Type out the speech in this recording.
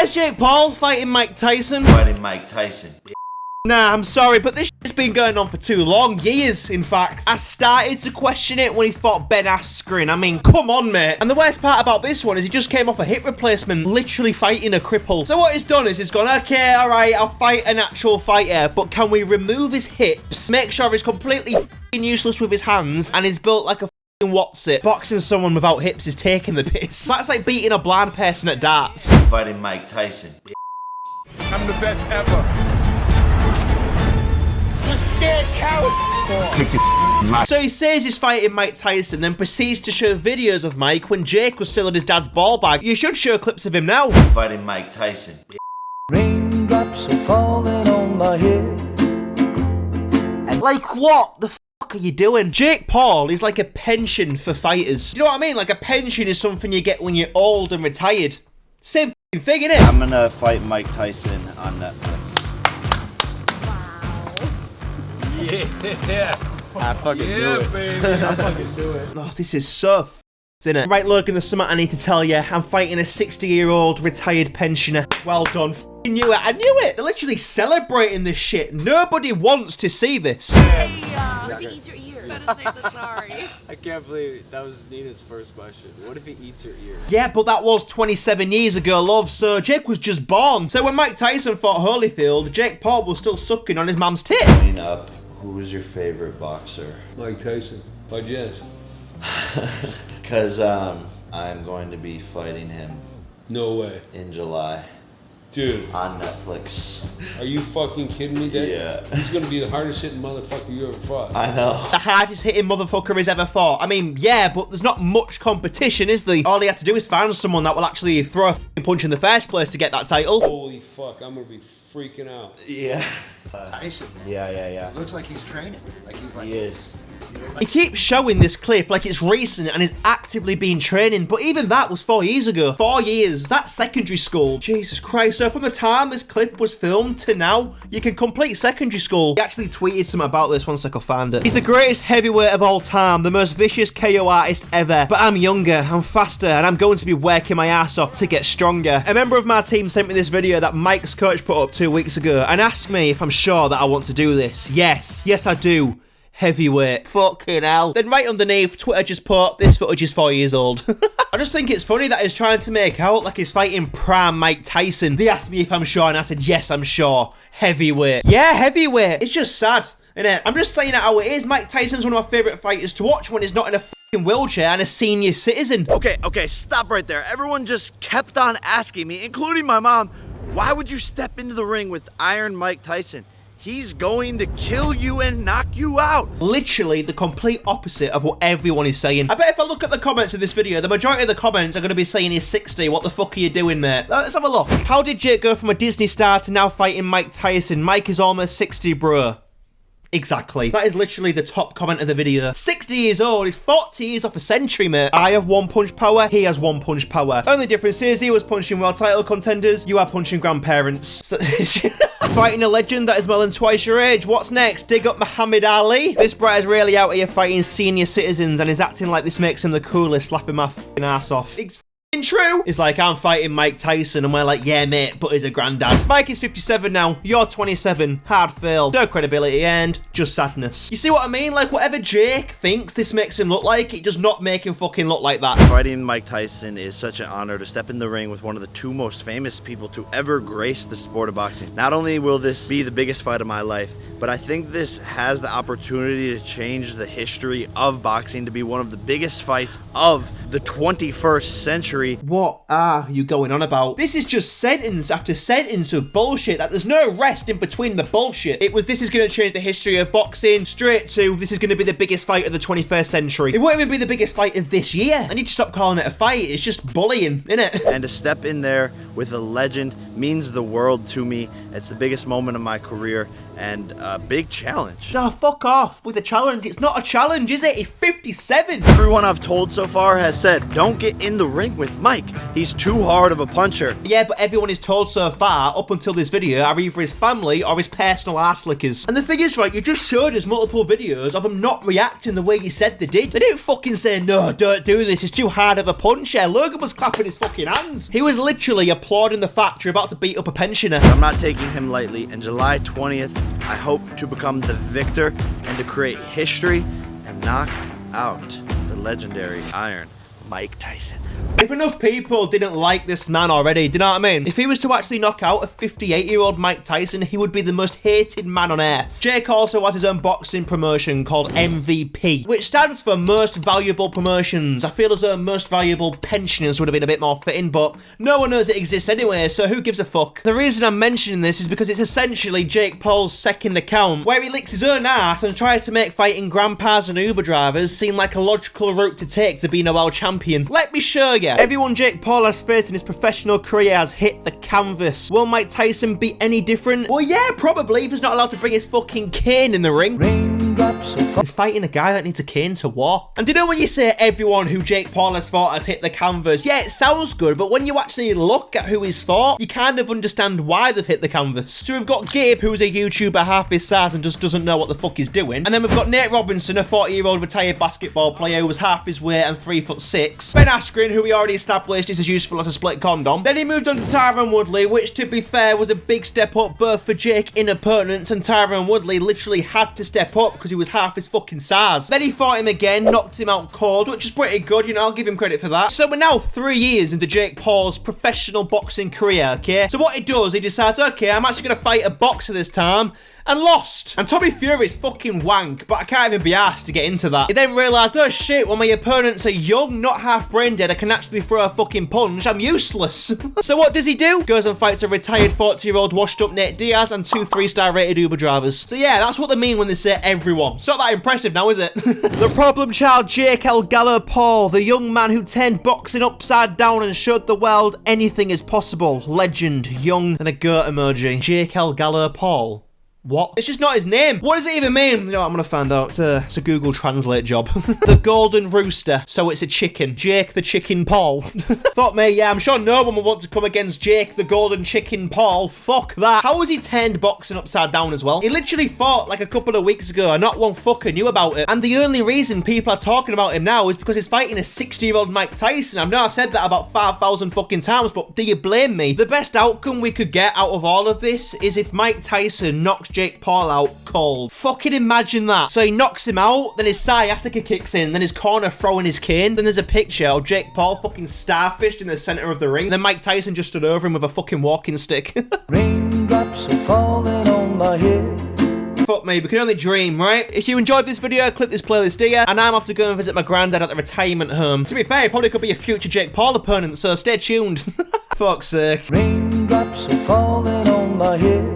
Why is Jake Paul fighting Mike Tyson? Fighting Mike Tyson. Nah, I'm sorry, but this shit's been going on for too long. Years, in fact. I started to question it when he fought Ben Askren. I mean, come on, mate. And the worst part about this one is he just came off a hip replacement, literally fighting a cripple. So what he's done is he's gone, okay, alright, I'll fight an actual fighter, but can we remove his hips, make sure he's completely useless with his hands, and he's built like a what's it? Boxing someone without hips is taking the piss. That's like beating a blind person at darts. Fighting Mike Tyson. I'm the best ever. Scared coward. So he says he's fighting Mike Tyson, then proceeds to show videos of Mike when Jake was still in his dad's ball bag. You should show clips of him now. Fighting Mike Tyson. Raindrops are falling on my head. Like what the fuck are you doing? Jake Paul is like a pension for fighters. You know what I mean? Like a pension is something you get when you're old and retired. Same thing, innit? I'm gonna fight Mike Tyson on Netflix. Yeah. I fucking do it. Baby. I fucking do it. Oh, this is so isn't it? Right, Logan, there's something I need to tell you. I'm fighting a 60-year-old retired pensioner. Well done. Knew it. I knew it. They're literally celebrating this shit. Nobody wants to see this. Hey, if he eats your ear. Better safe than sorry. I can't believe that was Nina's first question. What if he eats your ear? Yeah, but that was 27 years ago, love, so Jake was just born. So when Mike Tyson fought Holyfield, Jake Paul was still sucking on his mum's tit. Clean up. Who was your favorite boxer? Mike Tyson. Why'd you ask? Because I'm going to be fighting him No way. in July Dude, on Netflix. are you fucking kidding me, Dad? Yeah. He's gonna be the hardest hitting motherfucker you ever fought. I know. The hardest hitting motherfucker he's ever fought. I mean, yeah, but there's not much competition, is there? All he had to do is find someone that will actually throw a f***ing punch in the first place to get that title. Holy fuck, I'm gonna be freaking out. Yeah. Tyson. Yeah. Looks like he's training. Like he's like. He is. He keeps showing this clip like it's recent and is actively been training, but even that was 4 years ago. 4 years, that's secondary school. Jesus Christ, so from the time this clip was filmed to now, you can complete secondary school. He actually tweeted something about this once I could find it. He's the greatest heavyweight of all time, the most vicious KO artist ever, but I'm younger, I'm faster, and I'm going to be working my ass off to get stronger. A member of my team sent me this video that Mike's coach put up 2 weeks ago and asked me if I'm sure that I want to do this. Yes I do. Heavyweight. Fucking hell. Then right underneath, Twitter just put, this footage is 4 years old. I just think it's funny that he's trying to make out like he's fighting prime Mike Tyson. They asked me if I'm sure and I said, yes, I'm sure. Heavyweight. Yeah, heavyweight. It's just sad, innit? I'm just saying it how it is. Mike Tyson's one of my favourite fighters to watch when he's not in a fucking wheelchair and a senior citizen. Okay, stop right there. Everyone just kept on asking me, including my mom, why would you step into the ring with Iron Mike Tyson? He's going to kill you and knock you out. Literally the complete opposite of what everyone is saying. I bet if I look at the comments of this video, the majority of the comments are going to be saying he's 60. What the fuck are you doing, mate? Let's have a look. How did Jake go from a Disney star to now fighting Mike Tyson? Mike is almost 60, bro. Exactly. That is literally the top comment of the video. 60 years old, he's 40 years off a century, mate. I have one punch power, he has one punch power. Only difference is he was punching world title contenders, you are punching grandparents. Fighting a legend that is more than twice your age. What's next? Dig up Muhammad Ali? This brat is really out here fighting senior citizens and is acting like this makes him the coolest, laughing my f***ing ass off. It's true. It's like, I'm fighting Mike Tyson, and we're like, yeah, mate, but he's a granddad. Mike is 57 now, you're 27, hard fail, no credibility, and just sadness. You see what I mean? Like, whatever Jake thinks this makes him look like, it does not make him fucking look like that. Fighting Mike Tyson is such an honor to step in the ring with one of the two most famous people to ever grace the sport of boxing. Not only will this be the biggest fight of my life, but I think this has the opportunity to change the history of boxing to be one of the biggest fights of the 21st century. What are you going on about? This is just sentence after sentence of bullshit that there's no rest in between the bullshit. It was, this is going to change the history of boxing, straight to, this is going to be the biggest fight of the 21st century. It won't even be the biggest fight of this year. I need to stop calling it a fight. It's just bullying, innit? And to step in there with a legend means the world to me. It's the biggest moment of my career and a big challenge. No, fuck off with a challenge. It's not a challenge, is it? He's 57. Everyone I've told so far has said, don't get in the ring with Mike. He's too hard of a puncher. Yeah, but everyone is told so far, up until this video, are either his family or his personal arse lickers. And the thing is, right, you just showed us multiple videos of them not reacting the way you said they did. They didn't fucking say, no, don't do this, it's too hard of a puncher. Logan was clapping his fucking hands. He was literally a applauding the fact you're about to beat up a pensioner. I'm not taking him lightly, and July 20th, I hope to become the victor and to create history and knock out the legendary Iron Mike Tyson. If enough people didn't like this man already, do you know what I mean? If he was to actually knock out a 58-year-old Mike Tyson, he would be the most hated man on earth. Jake also has his own boxing promotion called MVP, which stands for Most Valuable Promotions. I feel as though Most Valuable Pensioners would have been a bit more fitting, but no one knows it exists anyway, so who gives a fuck? The reason I'm mentioning this is because it's essentially Jake Paul's second account, where he licks his own ass and tries to make fighting grandpas and Uber drivers seem like a logical route to take to being a world champion. Let me show you. Everyone Jake Paul has faced in his professional career has hit the canvas. Will Mike Tyson be any different? Well, yeah, probably, if he's not allowed to bring his fucking cane in the ring. He's fighting a guy that needs a cane to walk. And do you know when you say everyone who Jake Paul has fought has hit the canvas? Yeah, it sounds good, but when you actually look at who he's fought, you kind of understand why they've hit the canvas. So we've got Gabe, who's a YouTuber half his size and just doesn't know what the fuck he's doing. And then we've got Nate Robinson, a 40-year-old retired basketball player who was half his weight and 3'6". Ben Askren, who we already established is as useful as a split condom. Then he moved on to Tyron Woodley, which to be fair was a big step up both for Jake in opponents, and Tyron Woodley literally had to step up because he was half his fucking size. Then he fought him again, knocked him out cold, which is pretty good, you know, I'll give him credit for that. So we're now 3 years into Jake Paul's professional boxing career, okay? So what he does, he decides, okay, I'm actually going to fight a boxer this time, and lost. And Tommy Fury's fucking wank, but I can't even be asked to get into that. He then realised, oh shit, when my opponents are young, not half brain dead, I can actually throw a fucking punch, I'm useless. So what does he do? Goes and fights a retired 40-year-old washed up Nate Diaz and 2 3-star rated Uber drivers. So yeah, that's what they mean when they say everyone. It's not that impressive now, is it? The problem child Jake El Gallo Paul, the young man who turned boxing upside down and showed the world anything is possible. Legend, young, and a goat emoji. Jake El Gallo Paul. What? It's just not his name. What does it even mean? You know what, I'm gonna find out. It's a Google Translate job. The Golden Rooster. So it's a chicken. Jake the Chicken Paul. Fuck me, yeah, I'm sure no one will want to come against Jake the Golden Chicken Paul. Fuck that. How was he turned boxing upside down as well? He literally fought like a couple of weeks ago and not one fucker knew about it. And the only reason people are talking about him now is because he's fighting a 60-year-old Mike Tyson. I know I've said that about 5,000 fucking times, but do you blame me? The best outcome we could get out of all of this is if Mike Tyson knocks Jake Paul out cold. Fucking imagine that. So he knocks him out, then his sciatica kicks in, then his corner throwing his cane, then there's a picture of Jake Paul fucking starfished in the center of the ring, then Mike Tyson just stood over him with a fucking walking stick. Raindrops are falling on my head. Fuck me, we can only dream, right? If you enjoyed this video, click this playlist here, and I'm off to go and visit my granddad at the retirement home. To be fair, he probably could be a future Jake Paul opponent, so stay tuned. Fuck's sake. Raindrops are falling on my head.